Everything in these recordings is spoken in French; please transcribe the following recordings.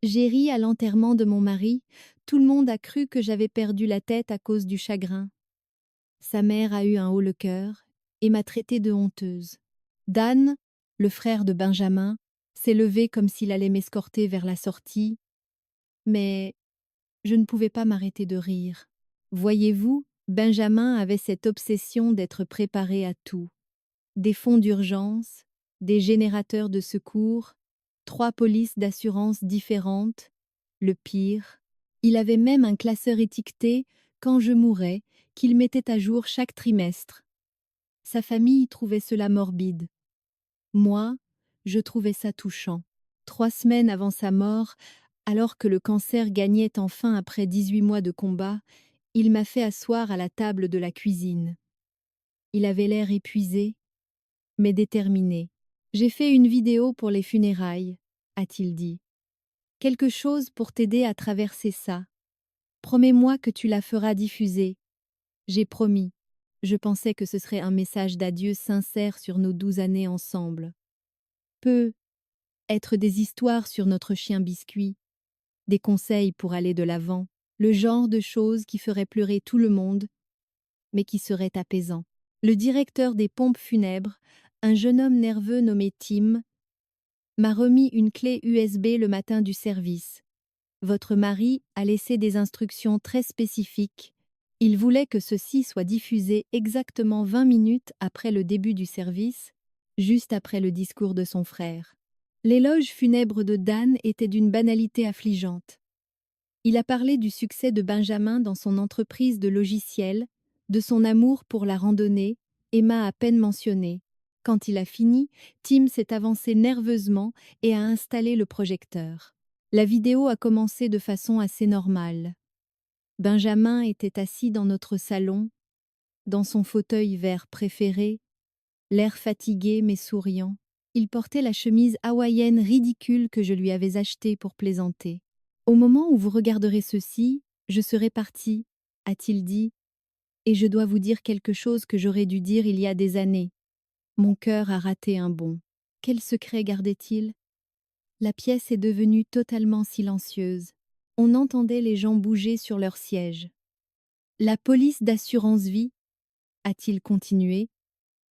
J'ai ri à l'enterrement de mon mari, tout le monde a cru que j'avais perdu la tête à cause du chagrin. Sa mère a eu un haut le cœur et m'a traitée de honteuse. Dan, le frère de Benjamin, s'est levé comme s'il allait m'escorter vers la sortie, mais je ne pouvais pas m'arrêter de rire. Voyez-vous, Benjamin avait cette obsession d'être préparé à tout. Des fonds d'urgence, des générateurs de secours, 3 polices d'assurance différentes. Le pire, il avait même un classeur étiqueté quand je mourais, qu'il mettait à jour chaque trimestre. Sa famille trouvait cela morbide. Moi, je trouvais ça touchant. 3 semaines avant sa mort, alors que le cancer gagnait enfin après 18 mois de combat, il m'a fait asseoir à la table de la cuisine. Il avait l'air épuisé, mais déterminé. J'ai fait une vidéo pour les funérailles, a-t-il dit. Quelque chose pour t'aider à traverser ça. Promets-moi que tu la feras diffuser. J'ai promis. Je pensais que ce serait un message d'adieu sincère sur nos 12 années ensemble. Peut être des histoires sur notre chien Biscuit, des conseils pour aller de l'avant, le genre de choses qui feraient pleurer tout le monde, mais qui seraient apaisants. Le directeur des pompes funèbres, un jeune homme nerveux nommé Tim, m'a remis une clé USB le matin du service. Votre mari a laissé des instructions très spécifiques. Il voulait que ceci soit diffusé exactement 20 minutes après le début du service, juste après le discours de son frère. L'éloge funèbre de Dan était d'une banalité affligeante. Il a parlé du succès de Benjamin dans son entreprise de logiciels, de son amour pour la randonnée, et m'a à peine mentionné. Quand il a fini, Tim s'est avancé nerveusement et a installé le projecteur. La vidéo a commencé de façon assez normale. Benjamin était assis dans notre salon, dans son fauteuil vert préféré, l'air fatigué mais souriant. Il portait la chemise hawaïenne ridicule que je lui avais achetée pour plaisanter. Au moment où vous regarderez ceci, je serai parti, a-t-il dit, et je dois vous dire quelque chose que j'aurais dû dire il y a des années. Mon cœur a raté un bond. Quel secret gardait-il? La pièce est devenue totalement silencieuse. On entendait les gens bouger sur leurs sièges. La police d'assurance vie, a-t-il continué,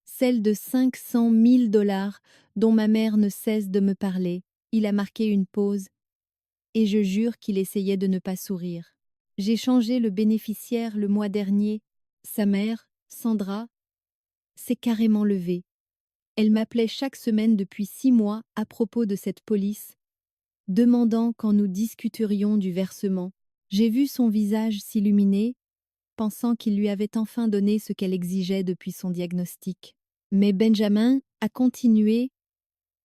celle de 500 000 dollars dont ma mère ne cesse de me parler. Il a marqué une pause, et je jure qu'il essayait de ne pas sourire. J'ai changé le bénéficiaire le mois dernier. Sa mère, Sandra, s'est carrément levée. Elle m'appelait chaque semaine depuis 6 mois à propos de cette police, demandant quand nous discuterions du versement. J'ai vu son visage s'illuminer, pensant qu'il lui avait enfin donné ce qu'elle exigeait depuis son diagnostic. Mais Benjamin a continué.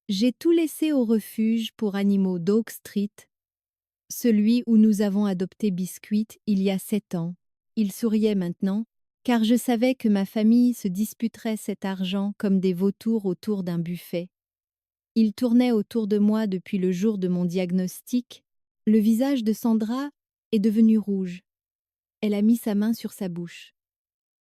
J'ai tout laissé au refuge pour animaux d'Oak Street, celui où nous avons adopté Biscuit il y a 7 ans. Il souriait maintenant, car je savais que ma famille se disputerait cet argent comme des vautours autour d'un buffet. Il tournait autour de moi depuis le jour de mon diagnostic. Le visage de Sandra est devenu rouge. Elle a mis sa main sur sa bouche.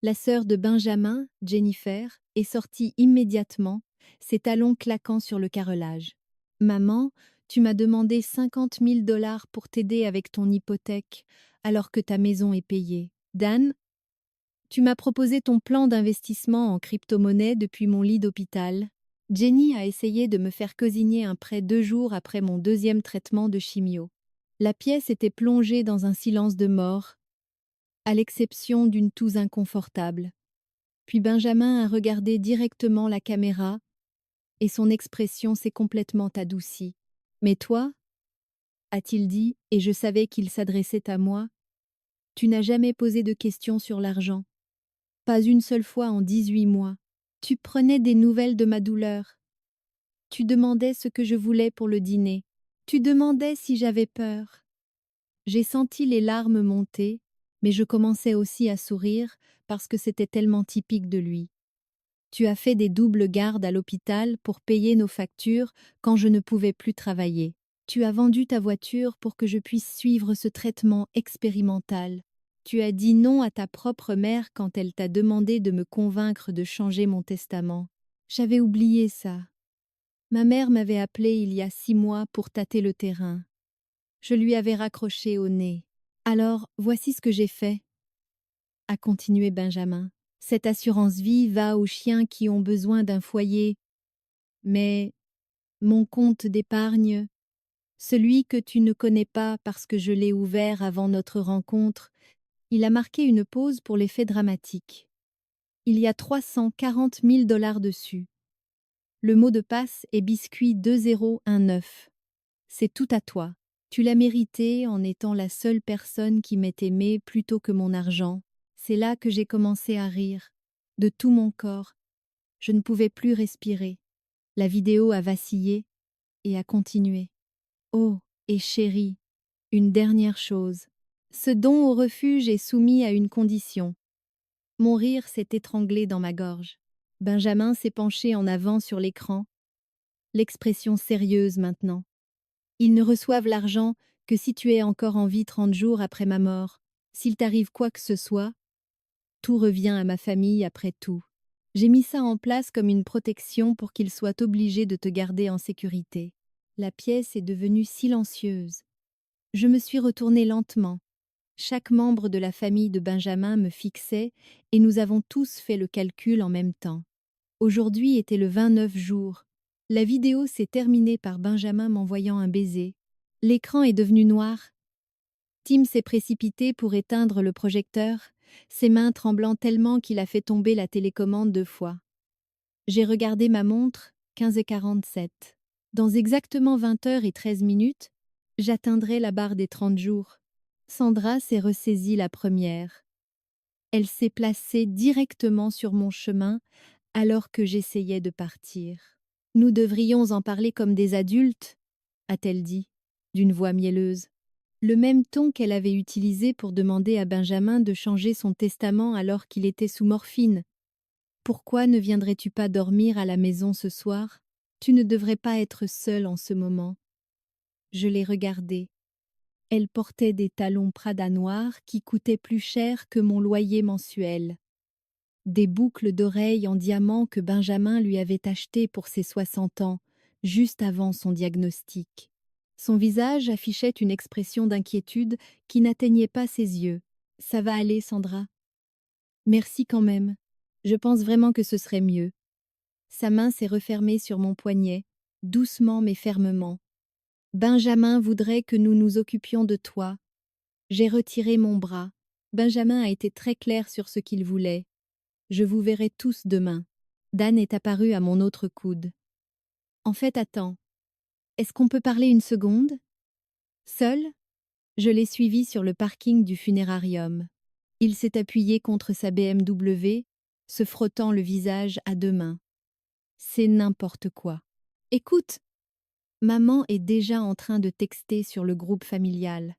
La sœur de Benjamin, Jennifer, est sortie immédiatement, ses talons claquant sur le carrelage. Maman, tu m'as demandé 50 000 dollars pour t'aider avec ton hypothèque, alors que ta maison est payée. Dan, tu m'as proposé ton plan d'investissement en crypto-monnaie depuis mon lit d'hôpital. Jenny a essayé de me faire cosigner un prêt 2 jours après mon 2e traitement de chimio. La pièce était plongée dans un silence de mort, à l'exception d'une toux inconfortable. Puis Benjamin a regardé directement la caméra et son expression s'est complètement adoucie. Mais toi, a-t-il dit, et je savais qu'il s'adressait à moi, tu n'as jamais posé de questions sur l'argent. Pas une seule fois en 18 mois. Tu prenais des nouvelles de ma douleur. Tu demandais ce que je voulais pour le dîner. Tu demandais si j'avais peur. J'ai senti les larmes monter, mais je commençais aussi à sourire parce que c'était tellement typique de lui. Tu as fait des doubles gardes à l'hôpital pour payer nos factures quand je ne pouvais plus travailler. Tu as vendu ta voiture pour que je puisse suivre ce traitement expérimental. Tu as dit non à ta propre mère quand elle t'a demandé de me convaincre de changer mon testament. J'avais oublié ça. Ma mère m'avait appelé il y a 6 mois pour tâter le terrain. Je lui avais raccroché au nez. Alors, voici ce que j'ai fait, a continué Benjamin. Cette assurance vie va aux chiens qui ont besoin d'un foyer. Mais mon compte d'épargne, celui que tu ne connais pas parce que je l'ai ouvert avant notre rencontre, il a marqué une pause pour l'effet dramatique. Il y a 340 000 $ dessus. Le mot de passe est biscuit 2019. C'est tout à toi. Tu l'as mérité en étant la seule personne qui m'ait aimé plutôt que mon argent. C'est là que j'ai commencé à rire. De tout mon corps. Je ne pouvais plus respirer. La vidéo a vacillé et a continué. Oh, et chérie, une dernière chose. Ce don au refuge est soumis à une condition. Mon rire s'est étranglé dans ma gorge. Benjamin s'est penché en avant sur l'écran. L'expression sérieuse maintenant. Ils ne reçoivent l'argent que si tu es encore en vie 30 jours après ma mort. S'il t'arrive quoi que ce soit, tout revient à ma famille après tout. J'ai mis ça en place comme une protection pour qu'ils soient obligés de te garder en sécurité. La pièce est devenue silencieuse. Je me suis retournée lentement. Chaque membre de la famille de Benjamin me fixait et nous avons tous fait le calcul en même temps. Aujourd'hui était le 29 jour. La vidéo s'est terminée par Benjamin m'envoyant un baiser. L'écran est devenu noir. Tim s'est précipité pour éteindre le projecteur, ses mains tremblant tellement qu'il a fait tomber la télécommande 2 fois. J'ai regardé ma montre, 15h47. Dans exactement 20h13, j'atteindrai la barre des 30 jours. Sandra s'est ressaisie la première. Elle s'est placée directement sur mon chemin alors que j'essayais de partir. Nous devrions en parler comme des adultes, a-t-elle dit, d'une voix mielleuse. Le même ton qu'elle avait utilisé pour demander à Benjamin de changer son testament alors qu'il était sous morphine. Pourquoi ne viendrais-tu pas dormir à la maison ce soir? Tu ne devrais pas être seule en ce moment. Je l'ai regardée. Elle portait des talons Prada noirs qui coûtaient plus cher que mon loyer mensuel. Des boucles d'oreilles en diamant que Benjamin lui avait achetées pour ses 60 ans, juste avant son diagnostic. Son visage affichait une expression d'inquiétude qui n'atteignait pas ses yeux. « Ça va aller, Sandra. Merci quand même. Je pense vraiment que ce serait mieux. » Sa main s'est refermée sur mon poignet, doucement mais fermement. « Benjamin voudrait que nous nous occupions de toi. » J'ai retiré mon bras. Benjamin a été très clair sur ce qu'il voulait. « Je vous verrai tous demain. » Dan est apparu à mon autre coude. « En fait, attends. Est-ce qu'on peut parler une seconde? » Seul, je l'ai suivi sur le parking du funérarium. Il s'est appuyé contre sa BMW, se frottant le visage à 2 mains. C'est n'importe quoi. Écoute, maman est déjà en train de texter sur le groupe familial.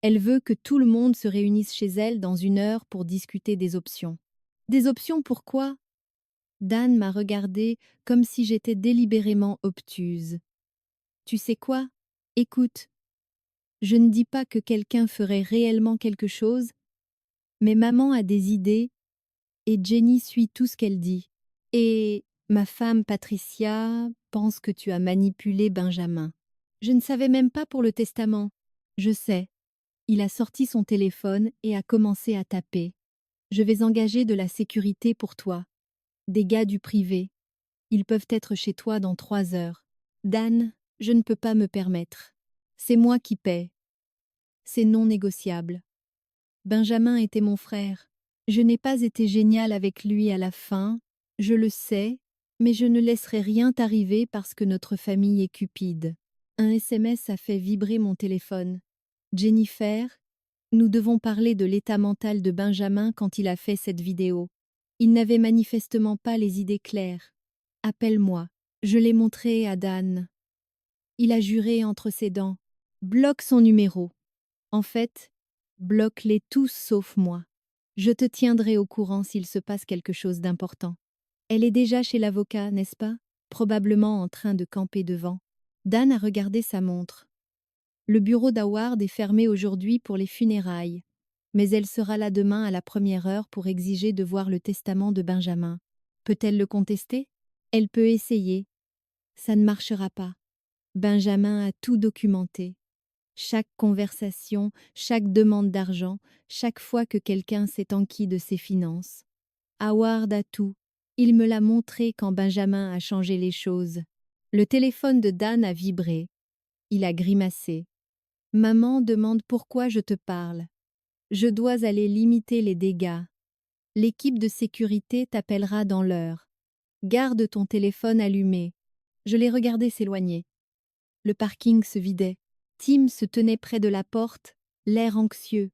Elle veut que tout le monde se réunisse chez elle dans 1 heure pour discuter des options. Des options pourquoi? Dan m'a regardée comme si j'étais délibérément obtuse. Tu sais quoi? Écoute, je ne dis pas que quelqu'un ferait réellement quelque chose, mais maman a des idées et Jenny suit tout ce qu'elle dit. Et ma femme Patricia pense que tu as manipulé Benjamin. Je ne savais même pas pour le testament. Je sais. Il a sorti son téléphone et a commencé à taper. Je vais engager de la sécurité pour toi. Des gars du privé. Ils peuvent être chez toi dans 3 heures. Dan, je ne peux pas me permettre. C'est moi qui paie. C'est non négociable. Benjamin était mon frère. Je n'ai pas été géniale avec lui à la fin, je le sais, mais je ne laisserai rien t'arriver parce que notre famille est cupide. Un SMS a fait vibrer mon téléphone. Jennifer, nous devons parler de l'état mental de Benjamin quand il a fait cette vidéo. Il n'avait manifestement pas les idées claires. Appelle-moi. Je l'ai montré à Dan. Il a juré entre ses dents. Bloque son numéro. En fait, bloque-les tous sauf moi. Je te tiendrai au courant s'il se passe quelque chose d'important. Elle est déjà chez l'avocat, n'est-ce pas? Probablement en train de camper devant. Dan a regardé sa montre. Le bureau d'Howard est fermé aujourd'hui pour les funérailles, mais elle sera là demain à la 1re heure pour exiger de voir le testament de Benjamin. Peut-elle le contester? Elle peut essayer. Ça ne marchera pas. Benjamin a tout documenté. Chaque conversation, chaque demande d'argent, chaque fois que quelqu'un s'est enquis de ses finances. Howard a tout. Il me l'a montré quand Benjamin a changé les choses. Le téléphone de Dan a vibré. Il a grimacé. Maman demande pourquoi je te parle. Je dois aller limiter les dégâts. L'équipe de sécurité t'appellera dans l'heure. Garde ton téléphone allumé. Je l'ai regardé s'éloigner. Le parking se vidait. Tim se tenait près de la porte, l'air anxieux.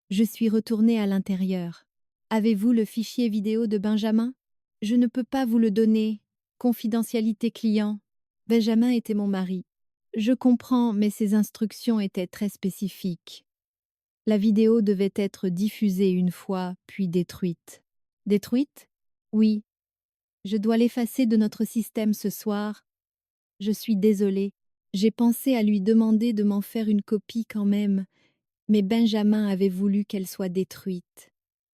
Je suis retournée à l'intérieur. Avez-vous le fichier vidéo de Benjamin? Je ne peux pas vous le donner. Confidentialité client. Benjamin était mon mari. Je comprends, mais ses instructions étaient très spécifiques. La vidéo devait être diffusée une fois, puis détruite. Détruite? Oui. Je dois l'effacer de notre système ce soir. Je suis désolée. J'ai pensé à lui demander de m'en faire une copie quand même, mais Benjamin avait voulu qu'elle soit détruite.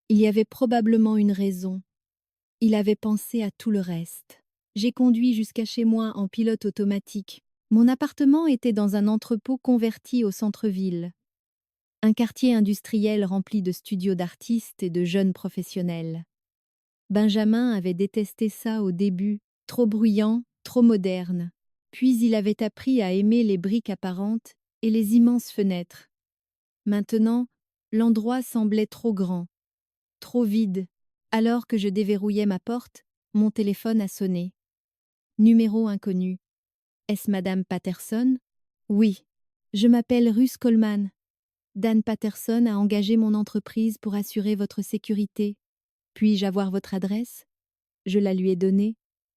Il y avait probablement une raison. Il avait pensé à tout le reste. J'ai conduit jusqu'à chez moi en pilote automatique. Mon appartement était dans un entrepôt converti au centre-ville. Un quartier industriel rempli de studios d'artistes et de jeunes professionnels. Benjamin avait détesté ça au début, trop bruyant, trop moderne. Puis il avait appris à aimer les briques apparentes et les immenses fenêtres. Maintenant, l'endroit semblait trop grand, trop vide. Alors que je déverrouillais ma porte, mon téléphone a sonné. Numéro inconnu. Est-ce Madame Patterson? Oui. Je m'appelle Ruth Coleman. Dan Patterson a engagé mon entreprise pour assurer votre sécurité. Puis-je avoir votre adresse? Je la lui ai donnée.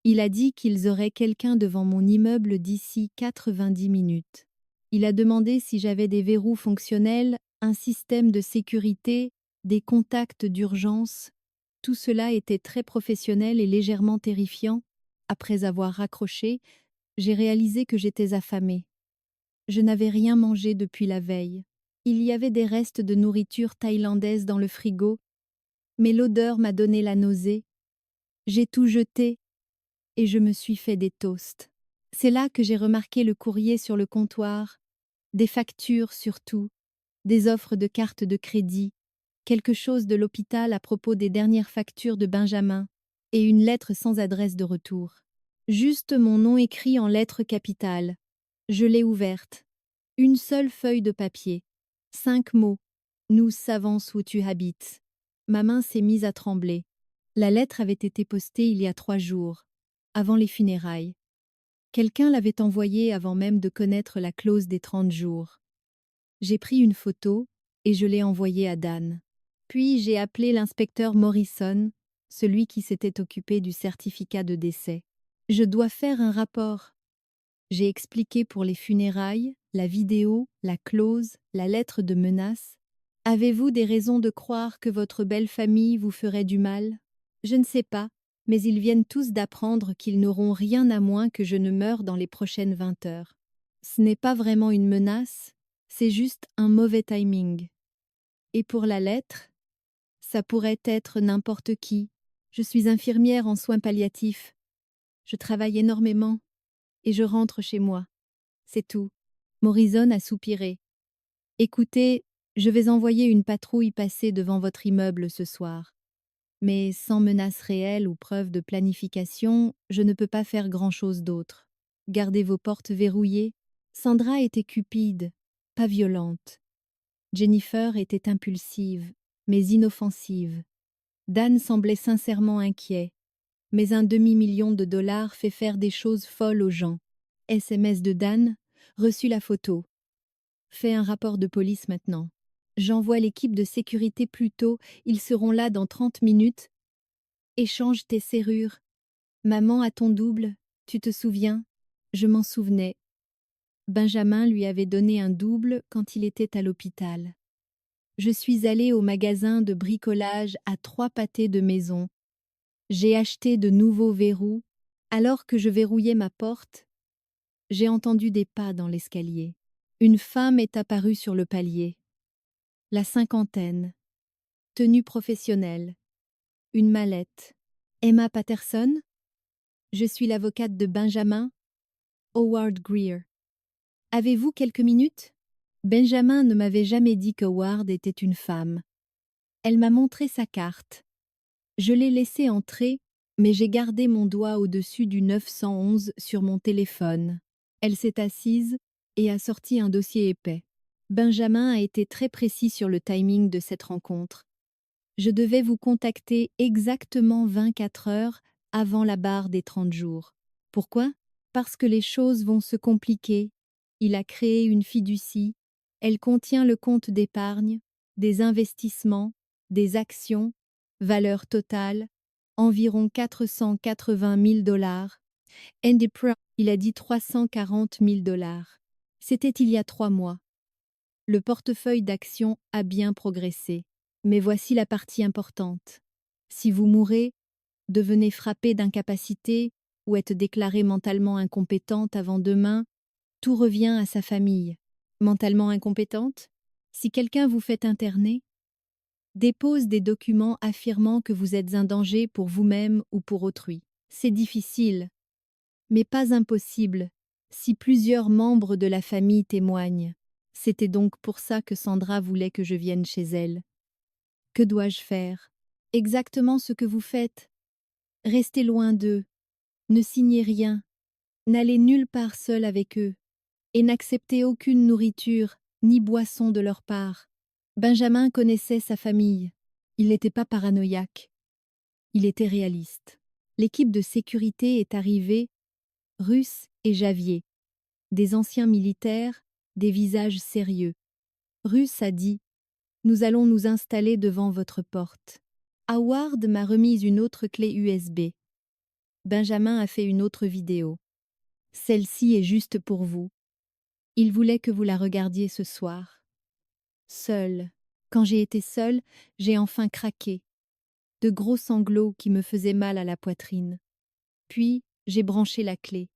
Il a dit qu'ils auraient quelqu'un devant mon immeuble d'ici 90 minutes. Il a demandé si j'avais des verrous fonctionnels, un système de sécurité, des contacts d'urgence. Tout cela était très professionnel et légèrement terrifiant. Après avoir raccroché, j'ai réalisé que j'étais affamée. Je n'avais rien mangé depuis la veille. Il y avait des restes de nourriture thaïlandaise dans le frigo, mais l'odeur m'a donné la nausée. J'ai tout jeté et je me suis fait des toasts. C'est là que j'ai remarqué le courrier sur le comptoir, des factures surtout, des offres de cartes de crédit, quelque chose de l'hôpital à propos des dernières factures de Benjamin et une lettre sans adresse de retour. Juste mon nom écrit en lettres capitales. Je l'ai ouverte. Une seule feuille de papier. 5 mots. Nous savons où tu habites. Ma main s'est mise à trembler. La lettre avait été postée il y a 3 jours, avant les funérailles. Quelqu'un l'avait envoyée avant même de connaître la clause des 30 jours. J'ai pris une photo et je l'ai envoyée à Dan. Puis j'ai appelé l'inspecteur Morrison, celui qui s'était occupé du certificat de décès. Je dois faire un rapport. J'ai expliqué pour les funérailles, la vidéo, la clause, la lettre de menace. Avez-vous des raisons de croire que votre belle famille vous ferait du mal? Je ne sais pas, mais ils viennent tous d'apprendre qu'ils n'auront rien à moins que je ne meure dans les prochaines 20 heures. Ce n'est pas vraiment une menace, c'est juste un mauvais timing. Et pour la lettre, ça pourrait être n'importe qui. Je suis infirmière en soins palliatifs. Je travaille énormément et je rentre chez moi. C'est tout. Morrison a soupiré. Écoutez, je vais envoyer une patrouille passer devant votre immeuble ce soir. Mais sans menace réelle ou preuve de planification, je ne peux pas faire grand-chose d'autre. Gardez vos portes verrouillées. Sandra était cupide, pas violente. Jennifer était impulsive, mais inoffensive. Dan semblait sincèrement inquiet. Mais un demi-million de dollars fait faire des choses folles aux gens. SMS de Dan, reçu la photo. Fais un rapport de police maintenant. J'envoie l'équipe de sécurité plus tôt, ils seront là dans 30 minutes. Échange tes serrures. Maman a ton double, tu te souviens? Je m'en souvenais. Benjamin lui avait donné un double quand il était à l'hôpital. Je suis allée au magasin de bricolage à 3 pâtés de maison. J'ai acheté de nouveaux verrous. Alors que je verrouillais ma porte, j'ai entendu des pas dans l'escalier. Une femme est apparue sur le palier. La cinquantaine. Tenue professionnelle. Une mallette. Emma Patterson? Je suis l'avocate de Benjamin. Howard Greer. Avez-vous quelques minutes? Benjamin ne m'avait jamais dit que Howard était une femme. Elle m'a montré sa carte. Je l'ai laissé entrer, mais j'ai gardé mon doigt au-dessus du 911 sur mon téléphone. Elle s'est assise et a sorti un dossier épais. Benjamin a été très précis sur le timing de cette rencontre. Je devais vous contacter exactement 24 heures avant la barre des 30 jours. Pourquoi? Parce que les choses vont se compliquer. Il a créé une fiducie. Elle contient le compte d'épargne, des investissements, des actions, valeur totale, environ 480 000 dollars. Andy Pro, il a dit 340 000 dollars. C'était il y a 3 mois. Le portefeuille d'actions a bien progressé. Mais voici la partie importante. Si vous mourrez, devenez frappé d'incapacité ou êtes déclarée mentalement incompétente avant demain, tout revient à sa famille. Mentalement incompétente? Si quelqu'un vous fait interner, dépose des documents affirmant que vous êtes un danger pour vous-même ou pour autrui. C'est difficile, mais pas impossible, si plusieurs membres de la famille témoignent. C'était donc pour ça que Sandra voulait que je vienne chez elle. Que dois-je faire? Exactement ce que vous faites. Restez loin d'eux. Ne signez rien. N'allez nulle part seul avec eux. Et n'acceptez aucune nourriture ni boisson de leur part. Benjamin connaissait sa famille. Il n'était pas paranoïaque. Il était réaliste. L'équipe de sécurité est arrivée, Russe et Javier. Des anciens militaires, des visages sérieux. Russe a dit: nous allons nous installer devant votre porte. Howard m'a remis une autre clé USB. Benjamin a fait une autre vidéo. Celle-ci est juste pour vous. Il voulait que vous la regardiez ce soir. Seule. Quand j'ai été seule, j'ai enfin craqué. De gros sanglots qui me faisaient mal à la poitrine. Puis, j'ai branché la clé.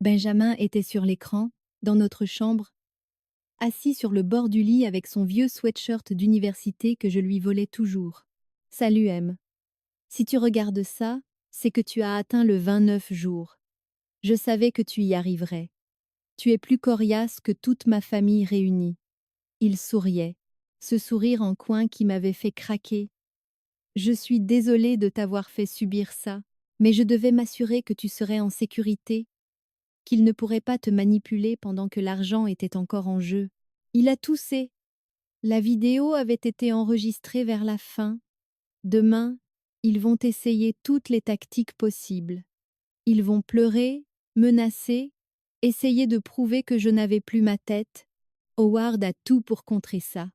Benjamin était sur l'écran, dans notre chambre, assis sur le bord du lit avec son vieux sweatshirt d'université que je lui volais toujours. Salut M. Si tu regardes ça, c'est que tu as atteint le 29 jours. Je savais que tu y arriverais. Tu es plus coriace que toute ma famille réunie. Il souriait, ce sourire en coin qui m'avait fait craquer. Je suis désolée de t'avoir fait subir ça, mais je devais m'assurer que tu serais en sécurité, qu'il ne pourrait pas te manipuler pendant que l'argent était encore en jeu. Il a toussé. La vidéo avait été enregistrée vers la fin. Demain, ils vont essayer toutes les tactiques possibles. Ils vont pleurer, menacer, essayer de prouver que je n'avais plus ma tête. Howard a tout pour contrer ça.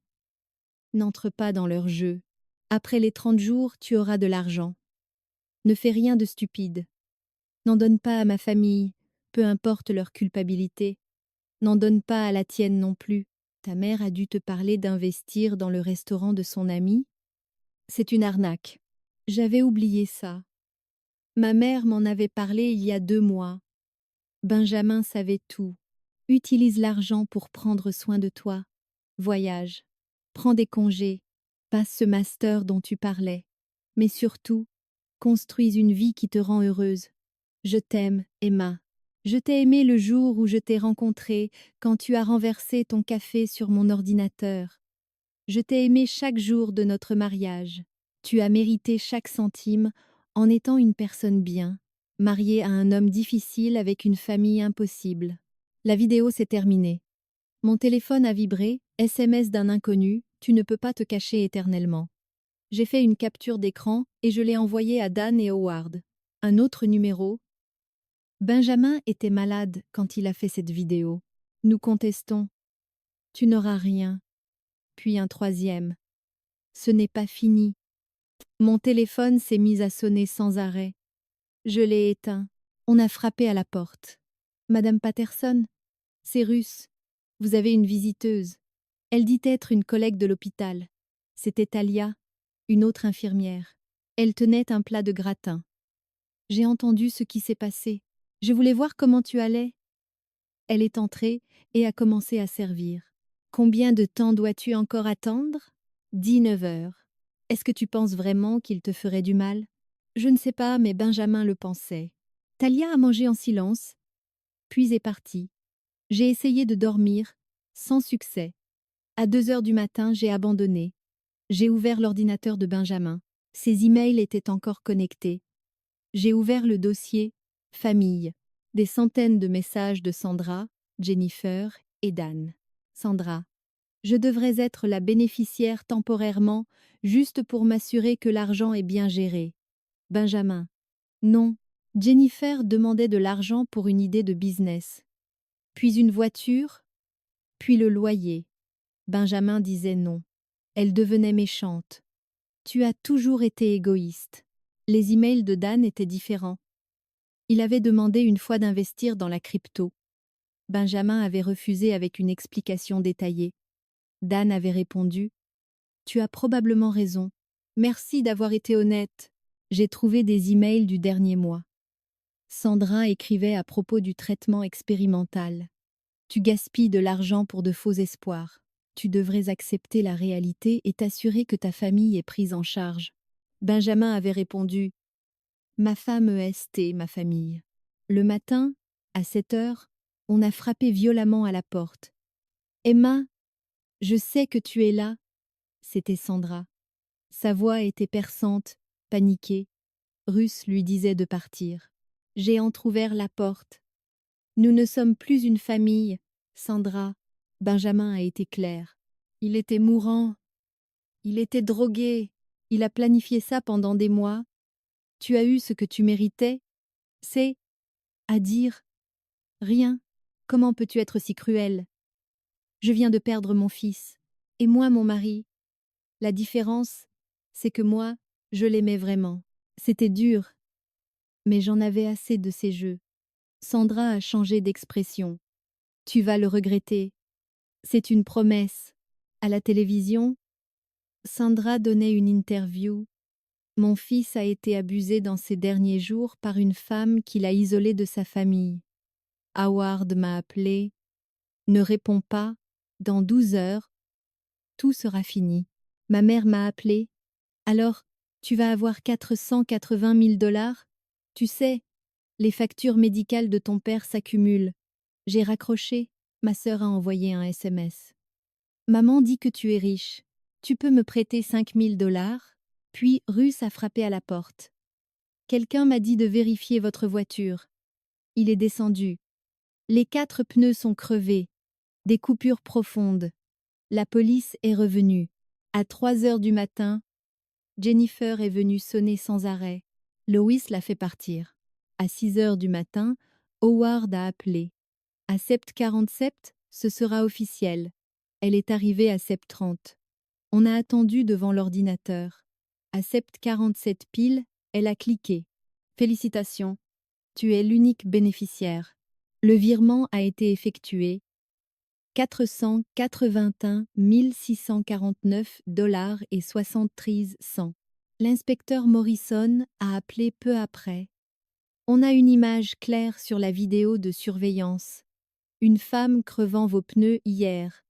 N'entre pas dans leur jeu. Après les 30 jours, tu auras de l'argent. Ne fais rien de stupide. N'en donne pas à ma famille, peu importe leur culpabilité. N'en donne pas à la tienne non plus. Ta mère a dû te parler d'investir dans le restaurant de son ami? C'est une arnaque. J'avais oublié ça. Ma mère m'en avait parlé il y a 2 mois. Benjamin savait tout. Utilise l'argent pour prendre soin de toi. Voyage. Prends des congés. Passe ce master dont tu parlais. Mais surtout, construis une vie qui te rend heureuse. Je t'aime, Emma. Je t'ai aimé le jour où je t'ai rencontré, quand tu as renversé ton café sur mon ordinateur. Je t'ai aimé chaque jour de notre mariage. Tu as mérité chaque centime en étant une personne bien, mariée à un homme difficile avec une famille impossible. La vidéo s'est terminée. Mon téléphone a vibré, SMS d'un inconnu, tu ne peux pas te cacher éternellement. J'ai fait une capture d'écran et je l'ai envoyée à Dan et Howard. Un autre numéro. Benjamin était malade quand il a fait cette vidéo. Nous contestons. Tu n'auras rien. Puis un troisième. Ce n'est pas fini. Mon téléphone s'est mis à sonner sans arrêt. Je l'ai éteint. On a frappé à la porte. Madame Patterson? C'est Russe. Vous avez une visiteuse. Elle dit être une collègue de l'hôpital. C'était Talia, une autre infirmière. Elle tenait un plat de gratin. J'ai entendu ce qui s'est passé. Je voulais voir comment tu allais. Elle est entrée et a commencé à servir. Combien de temps dois-tu encore attendre? 19 heures. Est-ce que tu penses vraiment qu'il te ferait du mal? Je ne sais pas, mais Benjamin le pensait. Talia a mangé en silence, puis est partie. J'ai essayé de dormir, sans succès. À 2 heures du matin, j'ai abandonné. J'ai ouvert l'ordinateur de Benjamin. Ses emails étaient encore connectés. J'ai ouvert le dossier Famille. Des centaines de messages de Sandra, Jennifer et Dan. Sandra. Je devrais être la bénéficiaire temporairement, juste pour m'assurer que l'argent est bien géré. Benjamin. Non. Jennifer demandait de l'argent pour une idée de business. Puis une voiture, puis le loyer. Benjamin disait non. Elle devenait méchante. Tu as toujours été égoïste. Les emails de Dan étaient différents. Il avait demandé une fois d'investir dans la crypto. Benjamin avait refusé avec une explication détaillée. Dan avait répondu « Tu as probablement raison. Merci d'avoir été honnête. J'ai trouvé des emails du dernier mois. » Sandra écrivait à propos du traitement expérimental. « Tu gaspilles de l'argent pour de faux espoirs. Tu devrais accepter la réalité et t'assurer que ta famille est prise en charge. » Benjamin avait répondu « Ma femme est ma famille. » Le matin, à 7 heures, on a frappé violemment à la porte. « Emma, je sais que tu es là. » C'était Sandra. Sa voix était perçante, paniquée. Russ lui disait de partir. J'ai entrouvert la porte. « Nous ne sommes plus une famille, Sandra. » Benjamin a été clair. Il était mourant. Il était drogué. Il a planifié ça pendant des mois. Tu as eu ce que tu méritais. C'est, à dire, rien. Comment peux-tu être si cruel? Je viens de perdre mon fils. Et moi, mon mari. La différence, c'est que moi, je l'aimais vraiment. C'était dur. Mais j'en avais assez de ces jeux. Sandra a changé d'expression. Tu vas le regretter. C'est une promesse. À la télévision, Sandra donnait une interview. Mon fils a été abusé dans ces derniers jours par une femme qui l'a isolé de sa famille. Howard m'a appelé. Ne réponds pas. Dans 12 heures, tout sera fini. Ma mère m'a appelé. Alors, tu vas avoir 480 000 $. Tu sais, les factures médicales de ton père s'accumulent. J'ai raccroché. Ma sœur a envoyé un SMS. Maman dit que tu es riche. Tu peux me prêter 5 000 $? Puis Russ a frappé à la porte. Quelqu'un m'a dit de vérifier votre voiture. Il est descendu. Les 4 pneus sont crevés. Des coupures profondes. La police est revenue. À 3 heures du matin, Jennifer est venue sonner sans arrêt. Lois l'a fait partir. À 6 heures du matin, Howard a appelé. À 7h47, ce sera officiel. Elle est arrivée à 7h30. On a attendu devant l'ordinateur. À 7h47 pile, elle a cliqué. Félicitations, tu es l'unique bénéficiaire. Le virement a été effectué. 481 649 $ et 73 cents. L'inspecteur Morrison a appelé peu après. On a une image claire sur la vidéo de surveillance. Une femme crevant vos pneus hier.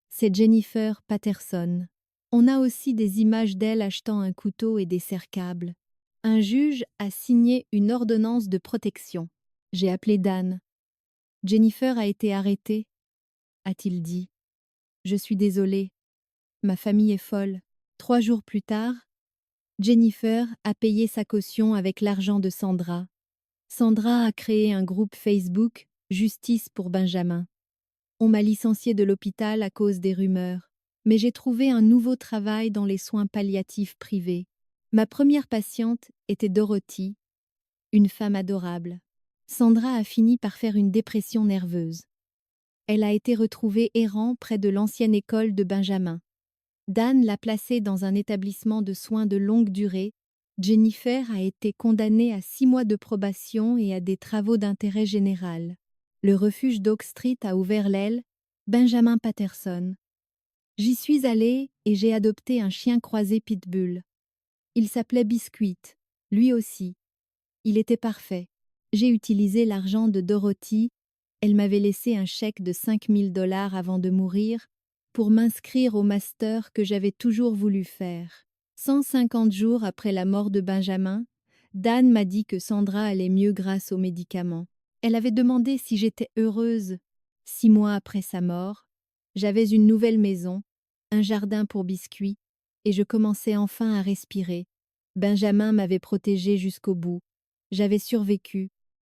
C'est Jennifer Patterson. On a aussi des images d'elle achetant un couteau et des serre-câbles. Un juge a signé une ordonnance de protection. J'ai appelé Dan. Jennifer a été arrêtée, a-t-il dit. Je suis désolée. Ma famille est folle. 3 jours plus tard, Jennifer a payé sa caution avec l'argent de Sandra. Sandra a créé un groupe Facebook, Justice pour Benjamin. On m'a licenciée de l'hôpital à cause des rumeurs, mais j'ai trouvé un nouveau travail dans les soins palliatifs privés. Ma première patiente était Dorothy, une femme adorable. Sandra a fini par faire une dépression nerveuse. Elle a été retrouvée errant près de l'ancienne école de Benjamin. Dan l'a placée dans un établissement de soins de longue durée. Jennifer a été condamnée à 6 mois de probation et à des travaux d'intérêt général. Le refuge d'Oak Street a ouvert l'aile. Benjamin Patterson. J'y suis allée et j'ai adopté un chien croisé pitbull. Il s'appelait Biscuit, lui aussi. Il était parfait. J'ai utilisé l'argent de Dorothy. Elle m'avait laissé un chèque de 5 000 $ avant de mourir pour m'inscrire au master que j'avais toujours voulu faire. 150 jours après la mort de Benjamin, Dan m'a dit que Sandra allait mieux grâce aux médicaments. Elle avait demandé si j'étais heureuse. 6 mois après sa mort, J'avais une nouvelle maison, un jardin pour biscuits, et je commençais enfin à respirer. Benjamin m'avait protégée jusqu'au bout. J'avais survécu,